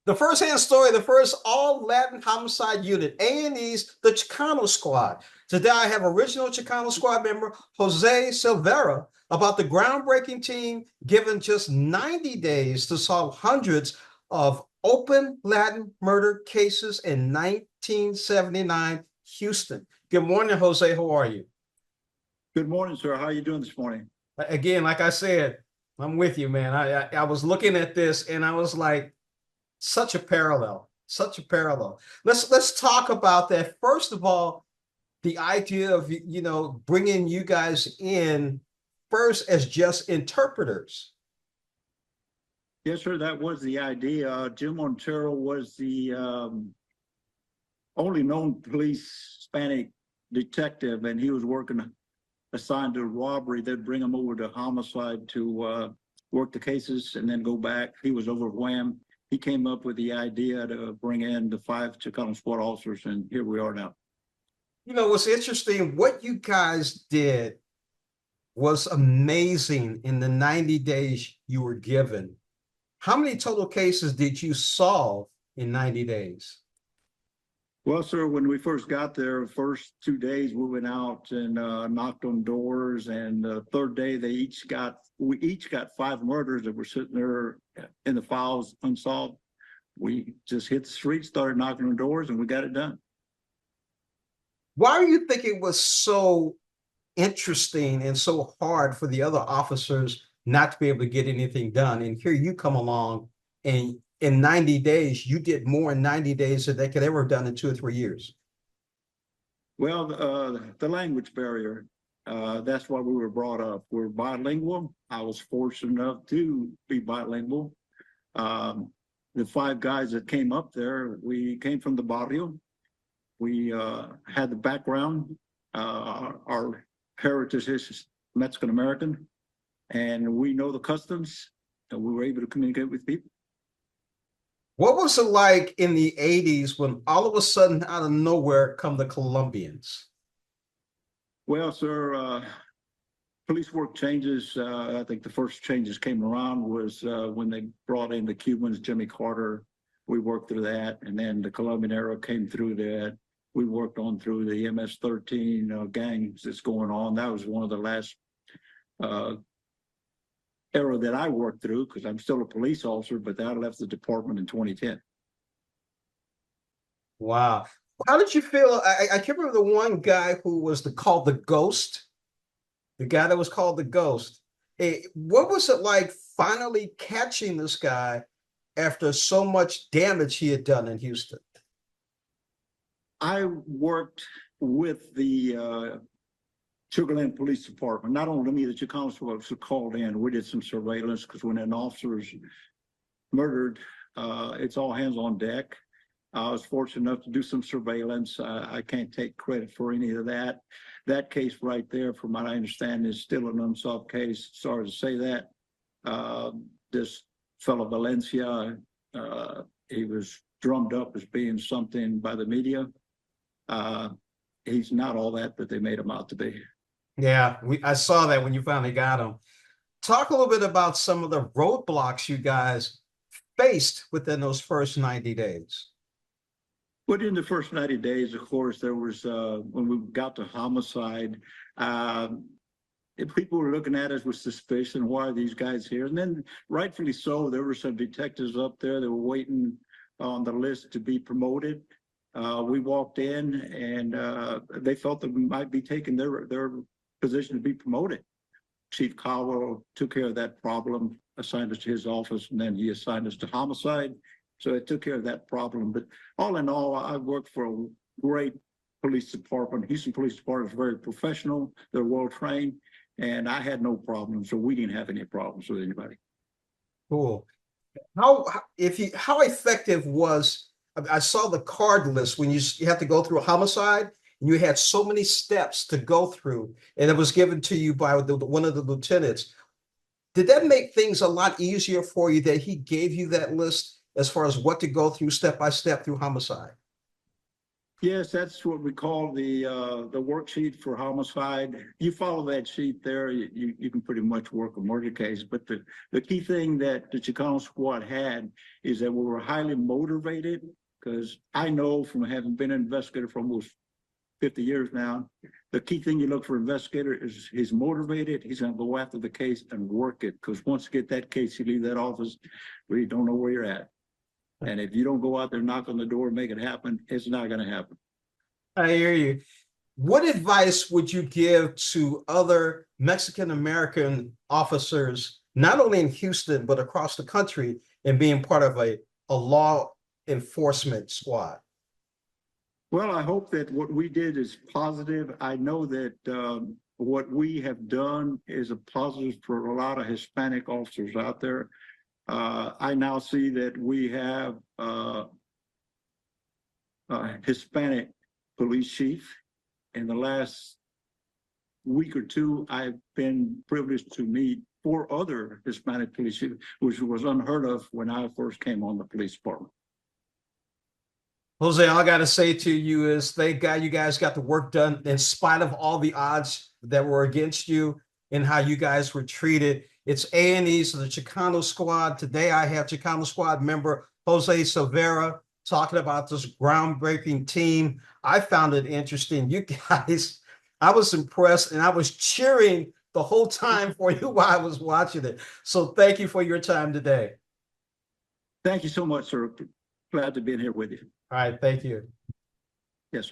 The first-hand story, the first all-Latin homicide unit, A&E's the Chicano Squad. Today I have original Chicano Squad member Jose Silvera about the groundbreaking team given just 90 days to solve hundreds of open Latin murder cases in 1979 Houston. Good morning, Jose. How are you? Good morning, sir. How are you doing this morning? Again, like I said, I'm with you, man. I was looking at this and I was like, such a parallel, such a parallel. Let's talk about that. First of all, the idea of bringing you guys in first as just interpreters. Yes, sir. That was the idea. Jim Montero was the only known police Hispanic detective, and he was working assigned to robbery. They'd bring him over to homicide to work the cases and then go back. He was overwhelmed. He came up with the idea to bring in the 5 Chicano squad officers, and here we are now. You know, what's interesting, what you guys did was amazing in the 90 days you were given. How many total cases did you solve in 90 days? Well, sir, when we first got there, first 2 days we went out and knocked on doors, and the third day we each got 5 murders that were sitting there in the files unsolved. We just hit the street, started knocking on doors, and we got it done. Why do you think it was so interesting and so hard for the other officers not to be able to get anything done? And here you come along, and in 90 days, you did more in 90 days than they could ever have done in 2 or 3 years. Well, the language barrier, that's why we were brought up. We're bilingual. I was fortunate enough to be bilingual. The 5 guys that came up there, we came from the barrio. We had the background. Our heritage is Mexican American, and we know the customs, and we were able to communicate with people. What was it like in the 80s when all of a sudden, out of nowhere, come the Colombians? Well, sir, police work changes. I think the first changes came around was when they brought in the Cubans, Jimmy Carter. We worked through that, and then the Colombian era came through that. We worked on through the MS-13 gangs that's going on. That was one of the last era that I worked through because I'm still a police officer, but I left the department in 2010. Wow. How did you feel? I can't remember the one guy who was called the Ghost, the guy that was called the Ghost. Hey, what was it like finally catching this guy after so much damage he had done in Houston? I worked with the Sugarland Police Department. Not only me, the Chicano folks were called in. We did some surveillance because when an officer's murdered, it's all hands on deck. I was fortunate enough to do some surveillance. I can't take credit for any of that. That case right there, from what I understand, is still an unsolved case. Sorry to say that. This fellow Valencia, he was drummed up as being something by the media. He's not all that they made him out to be. Yeah, I saw that when you finally got him. Talk a little bit about some of the roadblocks you guys faced within those first 90 days. But in the first 90 days, of course, there was, when we got to homicide, people were looking at us with suspicion. Why are these guys here? And then rightfully so, there were some detectives up there that were waiting on the list to be promoted. We walked in and they felt that we might be taking their position to be promoted. Chief Cowell took care of that problem, assigned us to his office, and then he assigned us to homicide. So it took care of that problem. But all in all, I worked for a great police department. Houston Police Department is very professional. They're well trained, and I had no problems. So we didn't have any problems with anybody. Cool. How effective was, I saw the card list when you have to go through a homicide and you had so many steps to go through, and it was given to you by one of the lieutenants. Did that make things a lot easier for you that he gave you that list as far as what to go through step by step through homicide? Yes, that's what we call the worksheet for homicide. You follow that sheet there, you can pretty much work a murder case. But the key thing that the Chicano squad had is that we were highly motivated, because I know from having been an investigator for almost 50 years now, the key thing you look for an investigator is he's motivated, he's gonna go after the case and work it. Because once you get that case, you leave that office where you don't know where you're at. And if you don't go out there, knock on the door, and make it happen, it's not going to happen. I hear you. What advice would you give to other Mexican-American officers, not only in Houston, but across the country, in being part of a law enforcement squad? Well, I hope that what we did is positive. I know that what we have done is a positive for a lot of Hispanic officers out there. I now see that we have a Hispanic police chief. In the last week or two, I've been privileged to meet 4 other Hispanic police chiefs, which was unheard of when I first came on the police department. Jose, all I got to say to you is thank God you guys got the work done in spite of all the odds that were against you and how you guys were treated. It's A&E, so the Chicano squad. Today I have Chicano squad member Jose Silvera talking about this groundbreaking team. I found it interesting. You guys, I was impressed and I was cheering the whole time for you while I was watching it. So thank you for your time today. Thank you so much, sir. Glad to be in here with you. All right, thank you. Yes.